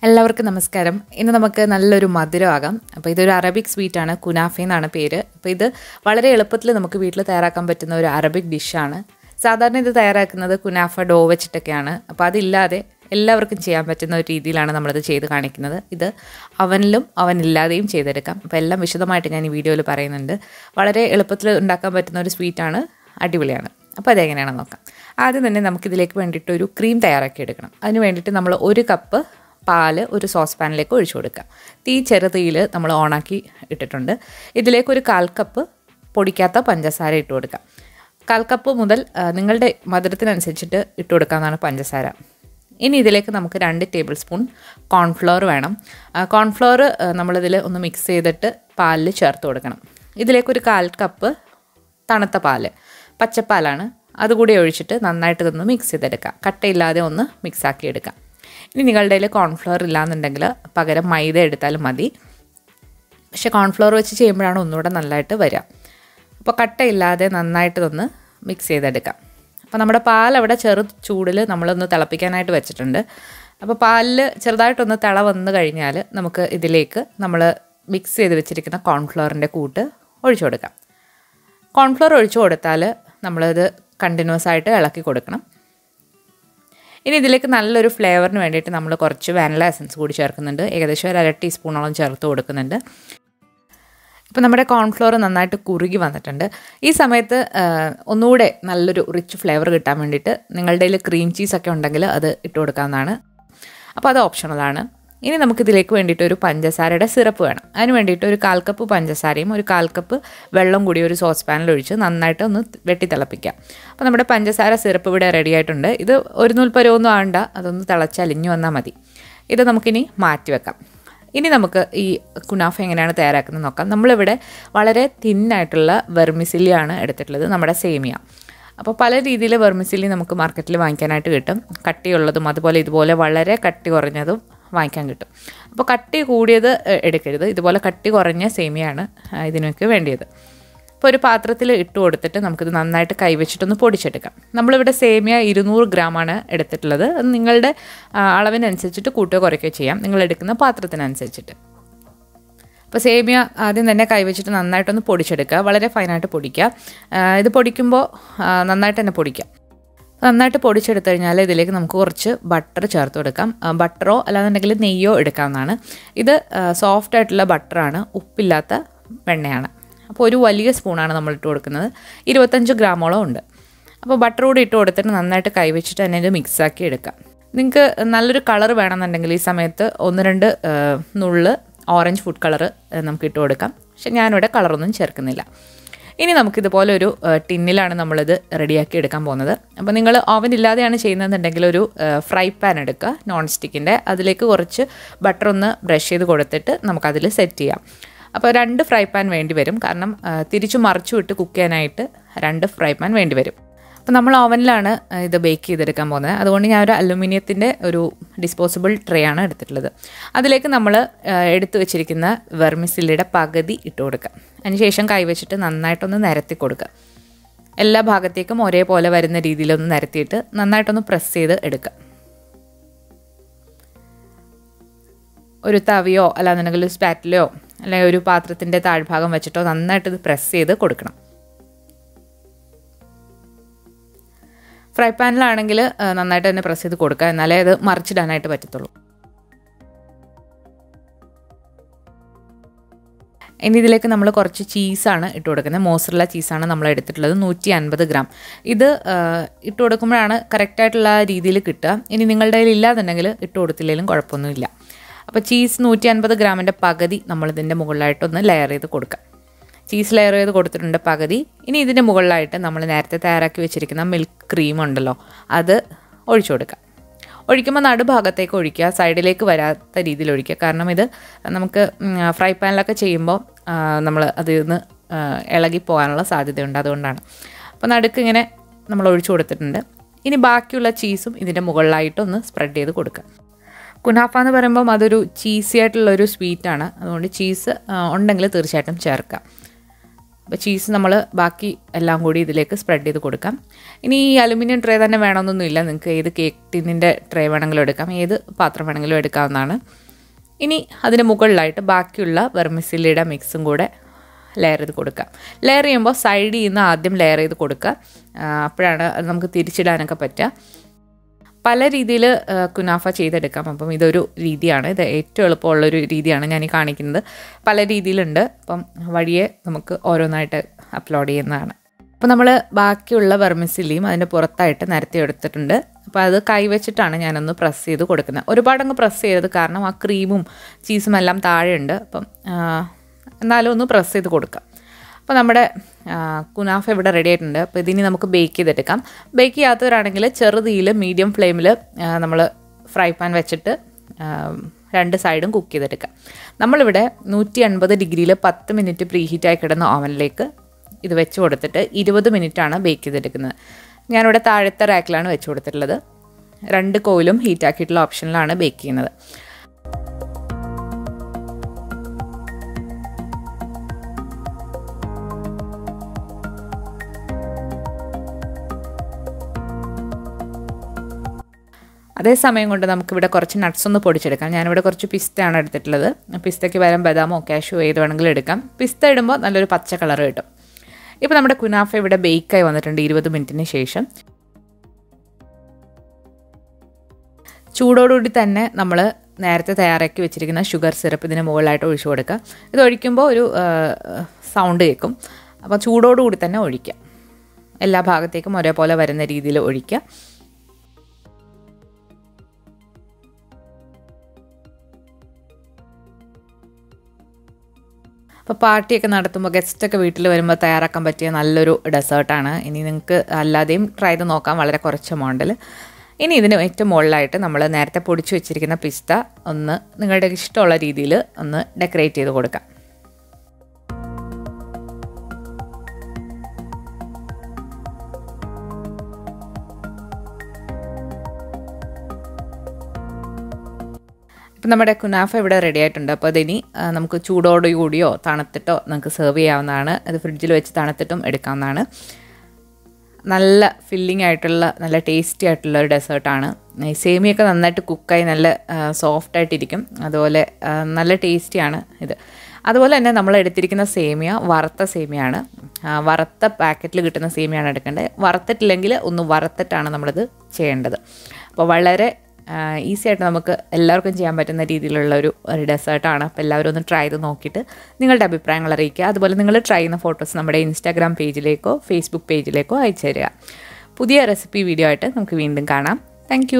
എല്ലാവർക്കും നമസ്കാരം. ഇന്ന് നമുക്ക് നല്ലൊരു മധുരമാകാം. അപ്പോൾ ഇതൊരു അറബിക് സ്വീറ്റാണ്. കുനാഫ എന്നാണ് പേര്. അപ്പോൾ ഇത് വളരെ എളുപ്പത്തിൽ നമുക്ക് വീട്ടിൽ തയ്യാറാക്കാൻ പറ്റുന്ന ഒരു അറബിക് ഡിഷാണ്. സാധാരണ ഇത് തയ്യാറാക്കുന്നത് കുനാഫ ഡോ വെച്ചിട്ടൊക്കെയാണ്. അപ്പോൾ അതില്ലാതെ എല്ലാവർക്കും ചെയ്യാൻ പറ്റുന്ന ഒരു രീതിയിലാണ് നമ്മളിത് ചെയ്ത് കാണിക്കുന്നത്. ഇത് അവനിലും അവനില്ലാതെയും ചെയ്തെടുക്കാം. അപ്പോൾ എല്ലാം വിശദമായിട്ട് ഞാൻ ഈ വീഡിയോയിൽ പറയുന്നുണ്ട്. വളരെ എളുപ്പത്തിൽ ഉണ്ടാക്കാൻ പറ്റുന്ന ഒരു സ്വീറ്റാണ്. അടിപൊളിയാണ്. അപ്പോൾ അതെങ്ങനെയാണെന്ന് നോക്കാം. ആദ്യം തന്നെ നമുക്കിതിലേക്ക് വേണ്ടിയിട്ട് ഒരു ക്രീം തയ്യാറാക്കി എടുക്കണം. അതിന് വേണ്ടിയിട്ട് നമ്മൾ 1 കപ്പ് പാല് ഒരു സോസ് പാനിലേക്ക് ഒഴിച്ചു കൊടുക്കുക. തീ ചെറുതീയിൽ നമ്മൾ ഓണാക്കി ഇട്ടിട്ടുണ്ട്. ഇതിലേക്ക് ഒരു 1/4 കപ്പ് പൊടിക്കാത്ത പഞ്ചസാര ഇട്ട് കൊടുക്കുക. 1/4 കപ്പ് മുതൽ നിങ്ങളുടെ മധുരത്തിനനുസരിച്ചിട്ട് ഇട്ട് കൊടുക്കാവുന്നതാണ് പഞ്ചസാര. ഇനി ഇതിലേക്ക് നമുക്ക് 2 ടേബിൾ സ്പൂൺ കോൺഫ്ലവർ വേണം. കോൺഫ്ലവർ നമ്മളിതിൽ ഒന്ന് മിക്സ് ചെയ്തിട്ട് പാലിൽ ചേർത്ത് കൊടുക്കണം. ഇതിലേക്കൊരു 1/4 കപ്പ് തണുത്ത പാല്, പച്ചപ്പാലാണ്, അതുകൂടി ഒഴിച്ചിട്ട് നന്നായിട്ട് ഇതൊന്ന് മിക്സ് ചെയ്തെടുക്കാം. കട്ടയില്ലാതെ ഒന്ന് മിക്സാക്കി എടുക്കാം. ഇനി നിങ്ങളുടെ കയ്യിൽ കോൺഫ്ലവർ ഇല്ലാന്നുണ്ടെങ്കിൽ പകരം മൈദ എടുത്താലും മതി. പക്ഷേ കോൺഫ്ലവർ വെച്ച് ചെയ്യുമ്പോഴാണ് ഒന്നുകൂടെ നല്ലതായിട്ട് വരിക. അപ്പോൾ കട്ടയില്ലാതെ നന്നായിട്ട് ഇതൊന്ന് മിക്സ് ചെയ്തെടുക്കാം. അപ്പോൾ നമ്മുടെ പാൽ അവിടെ ചെറു ചൂടിൽ നമ്മളൊന്ന് തിളപ്പിക്കാനായിട്ട് വെച്ചിട്ടുണ്ട്. അപ്പോൾ പാലിൽ ചെറുതായിട്ടൊന്ന് തിള വന്ന് കഴിഞ്ഞാൽ നമുക്ക് ഇതിലേക്ക് നമ്മൾ മിക്സ് ചെയ്ത് വെച്ചിരിക്കുന്ന കോൺഫ്ലവറിൻ്റെ കൂട്ട് ഒഴിച്ചു കൊടുക്കാം. കോൺഫ്ലവർ ഒഴിച്ചു കൊടുത്താൽ നമ്മളിത് കണ്ടിന്യൂസ് ആയിട്ട് ഇളക്കി കൊടുക്കണം. ഇനി ഇതിലേക്ക് നല്ലൊരു ഫ്ലേവറിന് വേണ്ടിയിട്ട് നമ്മൾ കുറച്ച് വാനില എസൻസ് കൂടി ചേർക്കുന്നുണ്ട്. ഏകദേശം ഒരു 1/2 ടീസ്പൂണോളം ചേർത്ത് കൊടുക്കുന്നുണ്ട്. ഇപ്പോൾ നമ്മുടെ കോൺഫ്ലവർ നന്നായിട്ട് കുറുകി വന്നിട്ടുണ്ട്. ഈ സമയത്ത് ഒന്നുകൂടെ നല്ലൊരു റിച്ച് ഫ്ലേവർ കിട്ടാൻ വേണ്ടിയിട്ട് നിങ്ങളുടെ കയ്യിൽ ക്രീം ചീസൊക്കെ ഉണ്ടെങ്കിൽ അത് ഇട്ട് കൊടുക്കാവുന്നതാണ്. അപ്പോൾ അത് ഓപ്ഷണലാണ്. ഇനി നമുക്കിതിലേക്ക് വേണ്ടിയിട്ട് ഒരു പഞ്ചസാരയുടെ സിറപ്പ് വേണം. അതിന് വേണ്ടിയിട്ട് ഒരു 1/4 കപ്പ് പഞ്ചസാരയും ഒരു 1/4 കപ്പ് വെള്ളം കൂടി ഒരു സോസ് പാനിൽ ഒഴിച്ച് നന്നായിട്ട് ഒന്ന് വെട്ടി തിളപ്പിക്കാം. അപ്പോൾ നമ്മുടെ പഞ്ചസാര സിറപ്പ് ഇവിടെ റെഡി ആയിട്ടുണ്ട്. ഇത് ഒരു നൂൽപ്പരമൊന്നും ആവണ്ട, അതൊന്ന് തിളച്ചലിഞ്ഞു വന്നാൽ മതി. ഇത് നമുക്കിനി മാറ്റി വെക്കാം. ഇനി നമുക്ക് ഈ കുനാഫ എങ്ങനെയാണ് തയ്യാറാക്കുന്നത് നോക്കാം. നമ്മളിവിടെ വളരെ തിന്നായിട്ടുള്ള വെർമിസില്ലിയാണ് എടുത്തിട്ടുള്ളത്, നമ്മുടെ സേമിയ. അപ്പോൾ പല രീതിയിൽ വെർമിസില്ലി നമുക്ക് മാർക്കറ്റിൽ വാങ്ങിക്കാനായിട്ട് കിട്ടും. കട്ടിയുള്ളതും അതുപോലെ ഇതുപോലെ വളരെ കട്ടി കുറഞ്ഞതും വാങ്ങിക്കാൻ കിട്ടും. അപ്പോൾ കട്ടി കൂടിയത് എടുക്കരുത്. ഇതുപോലെ കട്ടി കുറഞ്ഞ സേമിയാണ് ഇതിനൊക്കെ വേണ്ടിയത്. അപ്പോൾ ഒരു പാത്രത്തിൽ ഇട്ട് കൊടുത്തിട്ട് നമുക്കിത് നന്നായിട്ട് കൈവച്ചിട്ടൊന്ന് പൊടിച്ചെടുക്കാം. നമ്മളിവിടെ സേമിയ 200 ഗ്രാമാണ് എടുത്തിട്ടുള്ളത്. അത് നിങ്ങളുടെ അളവിനനുസരിച്ചിട്ട് കൂട്ടുകയോ കുറയ്ക്കുകയോ ചെയ്യാം, നിങ്ങളെടുക്കുന്ന പാത്രത്തിനനുസരിച്ചിട്ട്. അപ്പോൾ സേമിയ ആദ്യം തന്നെ കൈവച്ചിട്ട് നന്നായിട്ടൊന്ന് പൊടിച്ചെടുക്കുക. വളരെ ഫൈനായിട്ട് പൊടിക്കുക. ഇത് പൊടിക്കുമ്പോൾ നന്നായിട്ട് തന്നെ പൊടിക്കുക. നന്നായിട്ട് പൊടിച്ചെടുത്തു കഴിഞ്ഞാൽ ഇതിലേക്ക് നമുക്ക് കുറച്ച് ബട്ടർ ചേർത്ത് കൊടുക്കാം. ബട്ടറോ അല്ലാന്നുണ്ടെങ്കിൽ നെയ്യോ എടുക്കാവുന്നതാണ്. ഇത് സോഫ്റ്റ് ആയിട്ടുള്ള ബട്ടറാണ്, ഉപ്പില്ലാത്ത വെണ്ണയാണ്. അപ്പോൾ ഒരു വലിയ സ്പൂണാണ് നമ്മൾ ഇട്ട് കൊടുക്കുന്നത്. 25 ഗ്രാമോളം ഉണ്ട്. അപ്പോൾ ബട്ടർ കൂടി ഇട്ട് കൊടുത്തിട്ട് നന്നായിട്ട് കൈവച്ചിട്ട് തന്നെ ഇത് മിക്സാക്കി എടുക്കാം. നിങ്ങൾക്ക് നല്ലൊരു കളർ വേണമെന്നുണ്ടെങ്കിൽ ഈ സമയത്ത് 1-2 നുള്ള് ഓറഞ്ച് ഫുഡ് കളർ നമുക്ക് ഇട്ട് കൊടുക്കാം. പക്ഷെ ഞാനിവിടെ കളറൊന്നും ചേർക്കുന്നില്ല. ഇനി നമുക്കിതുപോലെ ഒരു ടിന്നിലാണ് നമ്മളിത് റെഡിയാക്കി എടുക്കാൻ പോകുന്നത്. അപ്പോൾ നിങ്ങൾ ഓവൻ ഇല്ലാതെയാണ് ചെയ്യുന്നതെന്നുണ്ടെങ്കിൽ ഒരു ഫ്രൈ പാൻ എടുക്കുക, നോൺ സ്റ്റിക്കിൻ്റെ. അതിലേക്ക് കുറച്ച് ബട്ടർ ഒന്ന് ബ്രഷ് ചെയ്ത് കൊടുത്തിട്ട് നമുക്കതിൽ സെറ്റ് ചെയ്യാം. അപ്പോൾ 2 ഫ്രൈ പാൻ വേണ്ടി വരും. കാരണം തിരിച്ചു മറിച്ചു വിട്ട് കുക്ക് ചെയ്യാനായിട്ട് 2 ഫ്രൈ പാൻ വേണ്ടി വരും. അപ്പോൾ നമ്മൾ ഓവനിലാണ് ഇത് ബേക്ക് ചെയ്തെടുക്കാൻ പോകുന്നത്. അതുകൊണ്ട് ഞാൻ ഒരു അലുമിനിയത്തിൻ്റെ ഒരു ഡിസ്പോസിബിൾ ട്രേ ആണ് എടുത്തിട്ടുള്ളത്. അതിലേക്ക് നമ്മൾ എടുത്തു വെച്ചിരിക്കുന്ന വെർമിസില്ലിയുടെ പകുതി ഇട്ട് കൊടുക്കുക. അതിനുശേഷം കൈവച്ചിട്ട് നന്നായിട്ടൊന്ന് നിരത്തി കൊടുക്കുക. എല്ലാ ഭാഗത്തേക്കും ഒരേപോലെ വരുന്ന രീതിയിലൊന്ന് നിരത്തിയിട്ട് നന്നായിട്ടൊന്ന് പ്രസ് ചെയ്ത് എടുക്കുക. ഒരു തവിയോ അല്ലാന്നുണ്ടെങ്കിൽ ഒരു സ്പാറ്റിലോ അല്ലെങ്കിൽ ഒരു പാത്രത്തിൻ്റെ താഴ്ഭാഗം വെച്ചിട്ടോ നന്നായിട്ട് ഇത് പ്രസ് ചെയ്ത് കൊടുക്കണം. ഫ്രൈ പാനിലാണെങ്കിൽ നന്നായിട്ട് തന്നെ പ്രസ് ചെയ്ത് കൊടുക്കുക, എന്നാലേ അത് മറിച്ചിടാനായിട്ട് പറ്റത്തുള്ളൂ. ഇനി ഇതിലേക്ക് നമ്മൾ കുറച്ച് ചീസാണ് ഇട്ട് കൊടുക്കുന്നത്. മോസറല്ല ചീസാണ് നമ്മൾ എടുത്തിട്ടുള്ളത്, 150 ഗ്രാം. ഇത് ഇട്ട് കൊടുക്കുമ്പോഴാണ് കറക്റ്റായിട്ടുള്ള രീതിയിൽ കിട്ടുക. ഇനി നിങ്ങളുടെ കയ്യിൽ ഇല്ലാന്നുണ്ടെങ്കിൽ ഇട്ട് കൊടുത്തില്ലെങ്കിലും കുഴപ്പമൊന്നുമില്ല. അപ്പോൾ ചീസ് 150 ഗ്രാമിൻ്റെ പകുതി നമ്മളിതിൻ്റെ മുകളിലായിട്ടൊന്ന് ലെയർ ചെയ്ത് കൊടുക്കാം. ചീസ് ലെയർ ചെയ്ത് കൊടുത്തിട്ടുണ്ട് പകുതി. ഇനി ഇതിൻ്റെ മുകളിലായിട്ട് നമ്മൾ നേരത്തെ തയ്യാറാക്കി വെച്ചിരിക്കുന്ന മിൽക്ക് ക്രീം ഉണ്ടല്ലോ, അത് ഒഴിച്ചു കൊടുക്കുക. ഒഴിക്കുമ്പോൾ നടുഭാഗത്തേക്ക് ഒഴിക്കുക, സൈഡിലേക്ക് വരാത്ത രീതിയിൽ ഒഴിക്കുക. കാരണം ഇത് നമുക്ക് ഫ്രൈ പാനിലൊക്കെ ചെയ്യുമ്പോൾ നമ്മൾ അതിൽ നിന്ന് ഇളകി പോകാനുള്ള സാധ്യതയുണ്ട്, അതുകൊണ്ടാണ്. അപ്പോൾ നടുക്ക് ഇങ്ങനെ നമ്മൾ ഒഴിച്ചു കൊടുത്തിട്ടുണ്ട്. ഇനി ബാക്കിയുള്ള ചീസും ഇതിൻ്റെ മുകളിലായിട്ടൊന്ന് സ്പ്രെഡ് ചെയ്ത് കൊടുക്കുക. കുനാഫ എന്ന് പറയുമ്പം അതൊരു ചീസി ആയിട്ടുള്ളൊരു സ്വീറ്റാണ്. അതുകൊണ്ട് ചീസ് ഉണ്ടെങ്കിൽ തീർച്ചയായിട്ടും ചേർക്കാം. അപ്പോൾ ചീസ് നമ്മൾ ബാക്കി എല്ലാം കൂടി ഇതിലേക്ക് സ്പ്രെഡ് ചെയ്ത് കൊടുക്കാം. ഇനി ഈ അലുമിനിയം ട്രേ തന്നെ വേണമെന്നൊന്നുമില്ല, നിങ്ങൾക്ക് ഏത് കേക്ക് ടിന്നിൻ്റെ ട്രേ വേണമെങ്കിലും എടുക്കാം, ഏത് പാത്രം വേണമെങ്കിലും എടുക്കാവുന്നതാണ്. ഇനി അതിന് മുകളിലായിട്ട് ബാക്കിയുള്ള വെർമിസില്ലിയുടെ മിക്സും കൂടെ ലെയർ ചെയ്ത് കൊടുക്കാം. ലെയർ ചെയ്യുമ്പോൾ സൈഡിൽ നിന്ന് ആദ്യം ലെയർ ചെയ്ത് കൊടുക്കുക, അപ്പോഴാണ് അത് നമുക്ക് തിരിച്ചിടാനൊക്കെ പറ്റുക. പല രീതിയിൽ കുനാഫ ചെയ്തെടുക്കാം. അപ്പം ഇതൊരു രീതിയാണ്, ഇത് ഏറ്റവും എളുപ്പമുള്ളൊരു രീതിയാണ് ഞാൻ ഈ കാണിക്കുന്നത്. പല രീതിയിലുണ്ട്, അപ്പം വഴിയെ നമുക്ക് ഓരോന്നായിട്ട് അപ്ലോഡ് ചെയ്യുന്നതാണ്. അപ്പോൾ നമ്മൾ ബാക്കിയുള്ള വെർമിസില്ലിയും അതിൻ്റെ പുറത്തായിട്ട് നിരത്തി എടുത്തിട്ടുണ്ട്. അപ്പോൾ അത് കൈവച്ചിട്ടാണ് ഞാനൊന്ന് പ്രസ് ചെയ്ത് കൊടുക്കുന്നത്. ഒരുപാടങ്ങ് പ്രസ് ചെയ്തത്, കാരണം ആ ക്രീമും ചീസും എല്ലാം താഴെയുണ്ട്. അപ്പം എന്നാലും ഒന്ന് പ്രസ് ചെയ്ത് കൊടുക്കാം. അപ്പോൾ നമ്മുടെ കുനാഫ ഇവിടെ റെഡി ആയിട്ടുണ്ട്. അപ്പോൾ ഇതിനി നമുക്ക് ബേക്ക് ചെയ്തെടുക്കാം. ബേക്ക് ചെയ്യാത്തവരാണെങ്കിൽ ചെറുതീയിൽ മീഡിയം ഫ്ലെയിമിൽ നമ്മൾ ഫ്രൈ പാൻ വെച്ചിട്ട് 2 സൈഡും കുക്ക് ചെയ്തെടുക്കാം. നമ്മളിവിടെ 180 ഡിഗ്രിയിൽ 10 മിനിറ്റ് പ്രീ ഹീറ്റായി കിടന്ന ഓവനിലേക്ക് ഇത് വെച്ച് കൊടുത്തിട്ട് 20 മിനിറ്റാണ് ബേക്ക് ചെയ്തെടുക്കുന്നത്. ഞാനിവിടെ താഴത്തെ റാക്കിലാണ് വെച്ച് കൊടുത്തിട്ടുള്ളത്. 2 കോയിലും ഹീറ്റാക്കിയിട്ടുള്ള ഓപ്ഷനിലാണ് ബേക്ക് ചെയ്യുന്നത്. അതേസമയം കൊണ്ട് നമുക്കിവിടെ കുറച്ച് നട്ട്സ് ഒന്ന് പൊടിച്ചെടുക്കാം. ഞാനിവിടെ കുറച്ച് പിസ്തയാണ് എടുത്തിട്ടുള്ളത്. പിസ്തയ്ക്ക് പകരം ബദാമോ കാഷ്യോ ഏത് വേണമെങ്കിലും എടുക്കാം. പിസ്ത ഇടുമ്പോൾ നല്ലൊരു പച്ച കളർ കിട്ടും. ഇപ്പോൾ നമ്മുടെ കുനാഫ ഇവിടെ ബേക്കായി വന്നിട്ടുണ്ട് 20 മിനിറ്റിന് ശേഷം. ചൂടോടുകൂടി തന്നെ നമ്മൾ നേരത്തെ തയ്യാറാക്കി വെച്ചിരിക്കുന്ന ഷുഗർ സിറപ്പ് ഇതിന് മുകളിലായിട്ട് ഒഴിച്ചു കൊടുക്കുക. ഇത് ഒഴിക്കുമ്പോൾ ഒരു സൗണ്ട് കേൾക്കും. അപ്പോൾ ചൂടോടുകൂടി തന്നെ ഒഴിക്കുക. എല്ലാ ഭാഗത്തേക്കും ഒരേപോലെ വരുന്ന രീതിയിൽ ഒഴിക്കുക. അപ്പോൾ പാർട്ടിയൊക്കെ നടത്തുമ്പോൾ ഗസ്റ്റൊക്കെ വീട്ടിൽ വരുമ്പോൾ തയ്യാറാക്കാൻ പറ്റിയ നല്ലൊരു ഡെസേർട്ടാണ്. ഇനി നിങ്ങൾക്ക് അല്ലാതെയും ട്രൈ ചെയ്ത് നോക്കാം, വളരെ കുറച്ച് എമൗണ്ടിൽ. ഇനി ഇതിന് ഏറ്റവും മുകളിലായിട്ട് നമ്മൾ നേരത്തെ പൊടിച്ചു വെച്ചിരിക്കുന്ന പിസ്ത ഒന്ന് നിങ്ങളുടെ ഇഷ്ടമുള്ള രീതിയിൽ ഒന്ന് ഡെക്കറേറ്റ് ചെയ്ത് കൊടുക്കാം. ഇപ്പം നമ്മുടെ കുനാഫ ഇവിടെ റെഡി ആയിട്ടുണ്ട്. അപ്പോൾ അതിനി നമുക്ക് ചൂടോടു കൂടിയോ തണുത്തിട്ടോ നമുക്ക് സെർവ് ചെയ്യാവുന്നതാണ്. അത് ഫ്രിഡ്ജിൽ വെച്ച് തണുത്തിട്ടും എടുക്കാവുന്നതാണ്. നല്ല ഫില്ലിംഗ് ആയിട്ടുള്ള നല്ല ടേസ്റ്റി ആയിട്ടുള്ള ഒരു ഡെസേർട്ടാണ്. ഈ സേമിയൊക്കെ നന്നായിട്ട് കുക്കായി നല്ല സോഫ്റ്റായിട്ടിരിക്കും. അതുപോലെ നല്ല ടേസ്റ്റിയാണ് ഇത്. അതുപോലെ തന്നെ നമ്മൾ എടുത്തിരിക്കുന്ന സേമിയ വറുത്ത സേമിയാണ്. വറുത്ത പാക്കറ്റിൽ കിട്ടുന്ന സേമിയാണ് എടുക്കേണ്ടത്. വറുത്തിട്ടില്ലെങ്കിൽ ഒന്ന് വറുത്തിട്ടാണ് നമ്മളിത് ചെയ്യേണ്ടത്. അപ്പോൾ വളരെ ഈസി ആയിട്ട് നമുക്ക് എല്ലാവർക്കും ചെയ്യാൻ പറ്റുന്ന രീതിയിലുള്ള ഒരു ഡെസേർട്ടാണ്. അപ്പോൾ എല്ലാവരും ഒന്ന് ട്രൈ ചെയ്ത് നോക്കിയിട്ട് നിങ്ങളുടെ അഭിപ്രായങ്ങൾ അറിയിക്കുക. അതുപോലെ നിങ്ങൾ ട്രൈ ചെയ്യുന്ന ഫോട്ടോസ് നമ്മുടെ ഇൻസ്റ്റാഗ്രാം പേജിലേക്കോ ഫേസ്ബുക്ക് പേജിലേക്കോ അയച്ചു തരിക. പുതിയ റെസിപ്പി വീഡിയോ ആയിട്ട് നമുക്ക് വീണ്ടും കാണാം. താങ്ക്